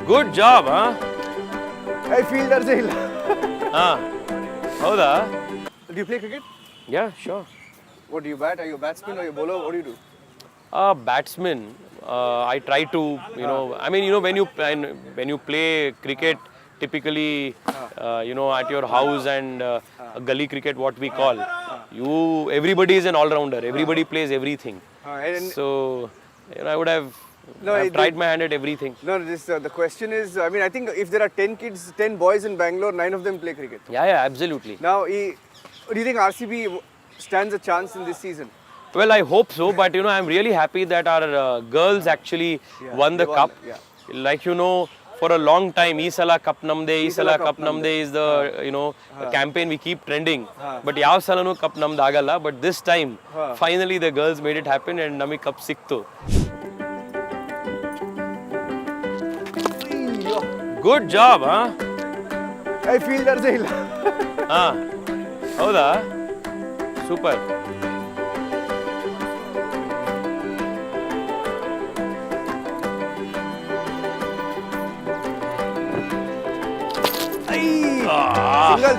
Good job, huh? I feel that's it. Howda? Do you play cricket? Yeah, sure. What do you bat? Are you a batsman or you a bowler? What do you do? Batsman. I try to, when you play cricket, typically, at your house and gully cricket, what we call, everybody is an all-rounder. Everybody plays everything. So, I would have tried my hand at everything. No, the question is, I think if there are 10 kids, 10 boys in Bangalore, 9 of them play cricket. Yeah, absolutely. Now, do you think RCB stands a chance in this season? Well, I hope so, but I'm really happy that our girls actually won the cup. Yeah. Like for a long time, Isala Cup Namde is the campaign we keep trending. But yav salanu cup namd agalla. But this time, finally the girls made it happen and nami cup siktu. Good job, huh? I feel that's it. Howda? Super.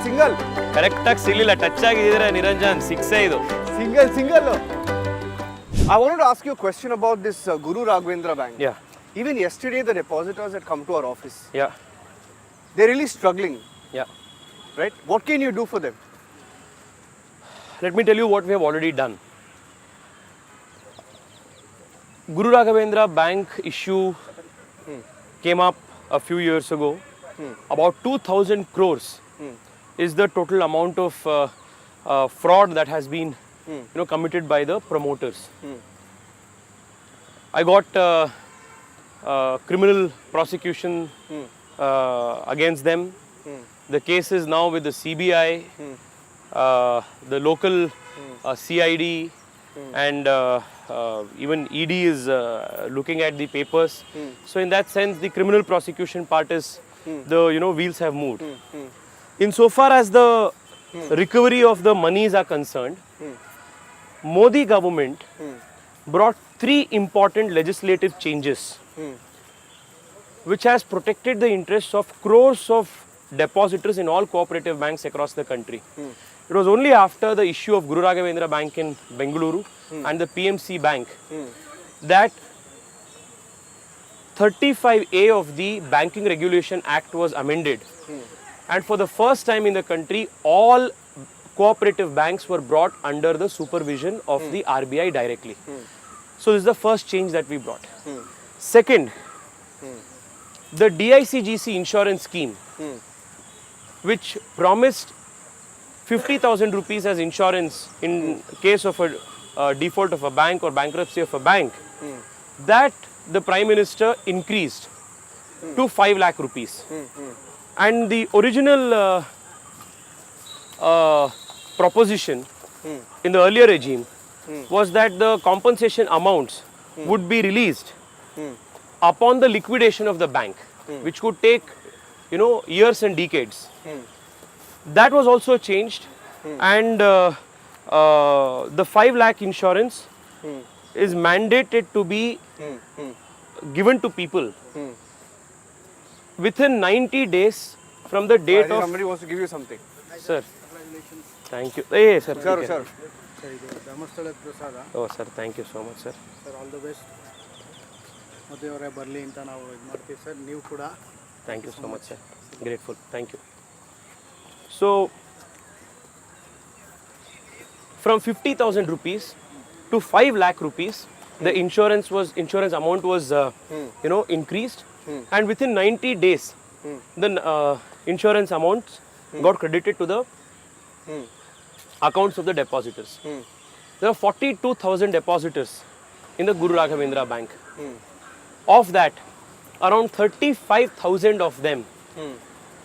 Single. Correct ಆಗಿ ಸಿಗಲಿಲ್ಲ, touch ಆಗಿದ್ರೆ ನಿರಂಜನ್ 6 ಇದು. Single. I wanted to ask you a question about this Guru Raghavendra Bank. Yeah. Even yesterday, the depositors had come to our office. Yeah. They're really struggling. Yeah. Right? What can you do for them? Let me tell you what we have already done. Guru Raghavendra Bank issue came up a few years ago. About 2,000 crores is the total amount of fraud that has been committed by the promoters. I got criminal prosecution against them. The case is now with the CBI, the local CID, and even ED is looking at the papers. So in that sense, the criminal prosecution part is the wheels have moved. Insofar as the recovery of the monies are concerned, Modi government brought 3 important legislative changes which has protected the interests of crores of depositors in all cooperative banks across the country. It was only after the issue of Guru Raghavendra Bank in Bengaluru and the PMC Bank that 35A of the Banking Regulation Act was amended. And for the first time in the country, all cooperative banks were brought under the supervision of the RBI directly. So this is the first change that we brought. Second, the DICGC insurance scheme, which promised 50,000 rupees as insurance in case of a default of a bank or bankruptcy of a bank, that the Prime Minister increased to 5 lakh rupees. And the original proposition in the earlier regime was that the compensation amounts would be released upon the liquidation of the bank, which could take years and decades. That was also changed, and the 5 lakh insurance is mandated to be given to people within 90 days from the date of... Somebody wants to give you something. Sir, thank you. Hey, sir. Sir. Oh, sir, thank you so much, sir. Sir all the best ಮದುವೆಯವರೇ ಬರಲಿ ಅಂತ ನಾವು ಇದು ಮಾಡ್ತೀವಿ sir. ನೀವು ಕೂಡ Thank you so much, sir. Grateful. Thank you. So, from 50,000 rupees to 5 lakh rupees, the insurance amount was increased, and within 90 days, the insurance amounts got credited to the accounts of the depositors. There are 42,000 depositors in the Guru Raghavendra Bank. Of that, around 35,000 of them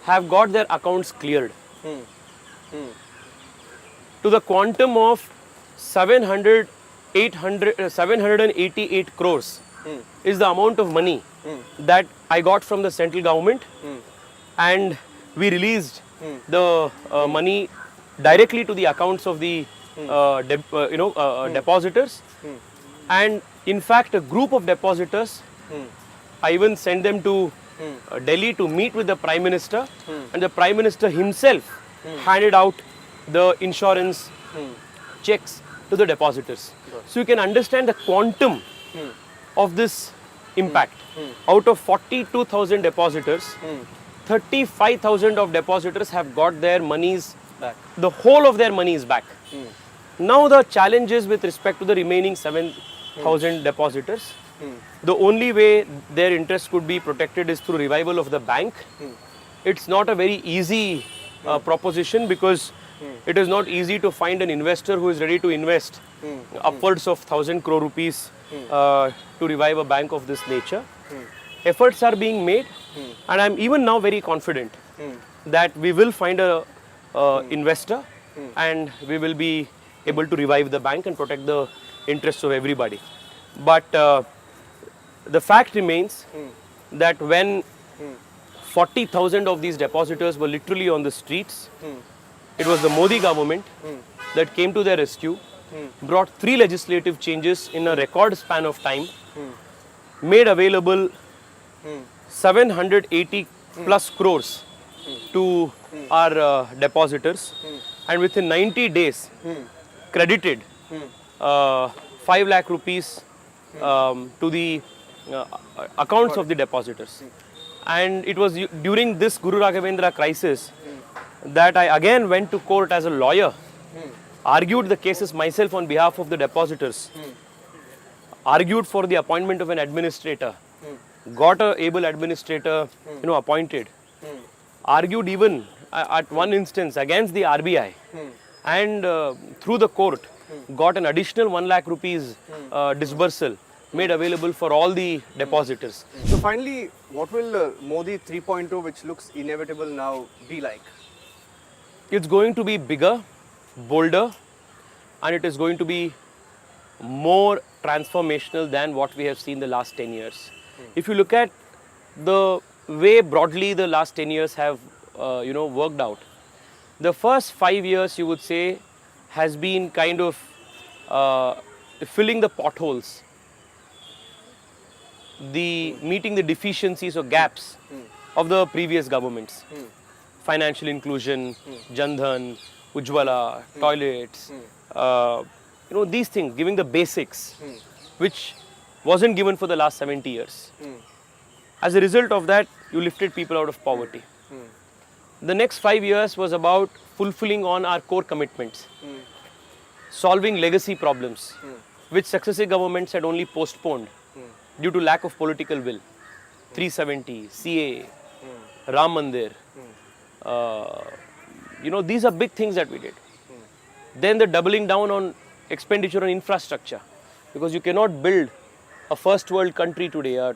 have got their accounts cleared to the quantum of 788 crores is the amount of money that I got from the central government, and we released the money directly to the accounts of the depositors. And in fact, a group of depositors, I even sent them to Delhi to meet with the Prime Minister, and the Prime Minister himself handed out the insurance checks to the depositors. So you can understand the quantum of this impact. Out of 42,000 depositors, 35,000 of depositors have got their monies back. The whole of their money is back. Now the challenge is with respect to the remaining 7,000 depositors. The only way their interest could be protected is through revival of the bank. It's not a very easy proposition, because it is not easy to find an investor who is ready to invest upwards of 1,000 crore rupees to revive a bank of this nature. Efforts are being made, and I'm even now very confident that we will find a investor and we will be able to revive the bank and protect the interests of everybody. But the fact remains that when 40,000 of these depositors were literally on the streets, it was the Modi government that came to their rescue, brought 3 legislative changes in a record span of time, made available 780 plus crores to our depositors, and within 90 days credited 5 lakh rupees to the accounts of the depositors. And it was during this Guru Raghavendra crisis that I again went to court as a lawyer, argued the cases myself on behalf of the depositors, argued for the appointment of an administrator, got a able administrator appointed, argued even at one instance against the RBI, and through the court got an additional 1 lakh rupees disbursal made available for all the depositors. So finally, what will Modi 3.0, which looks inevitable now, be like? It's going to be bigger, bolder, and it is going to be more transformational than what we have seen the last 10 years. If you look at the way broadly the last 10 years have worked out, the first 5 years, you would say, has been kind of filling the potholes, meeting the deficiencies or gaps of the previous governments. Financial inclusion, Jan Dhan, Ujjwala, toilets, these things, giving the basics, which wasn't given for the last 70 years. As a result of that, you lifted people out of poverty. The next 5 years was about fulfilling on our core commitments, solving legacy problems, which successive governments had only postponed due to lack of political will. 370, CA, Ram Mandir, these are big things that we did. Then the doubling down on expenditure on infrastructure, because you cannot build a first world country today, a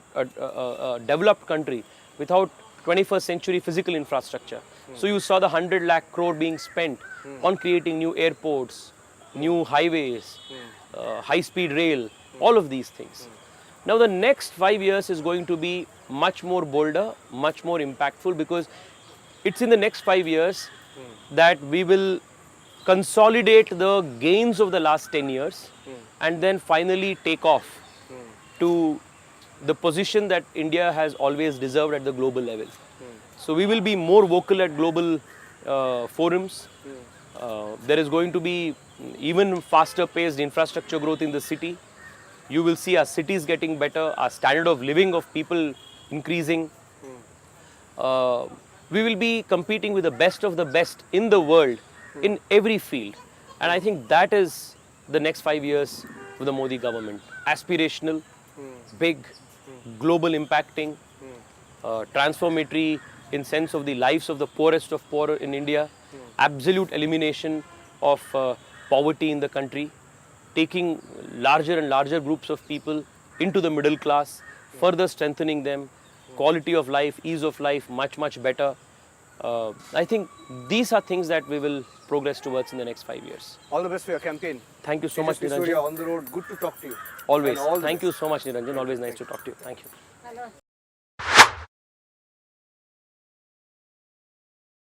developed country, without 21st century physical infrastructure. So you saw the 100 lakh crore being spent on creating new airports, new highways, high speed rail, all of these things. Now the next 5 years is going to be much more bolder, much more impactful, because it's in the next 5 years that we will consolidate the gains of the last 10 years and then finally take off to the position that India has always deserved at the global level. So we will be more vocal at global forums. There is going to be even faster paced infrastructure growth in the city. You will see our cities getting better, our standard of living of people increasing. We will be competing with the best of the best in the world in every field. And I think that is the next 5 years of the Modi government. Aspirational, big, global impacting, transformatory in sense of the lives of the poorest of poor in India, absolute elimination of poverty in the country, taking larger and larger groups of people into the middle class, further strengthening them, quality of life, ease of life, much, much better. I think these are things that we will progress towards in the next 5 years. All the best for your campaign. Thank you so much, Tejasvi Niranjan. Surya on the road. Good to talk to you. Always. And all the Thank best. you so much, Niranjan. Always nice to talk to you. Thank you.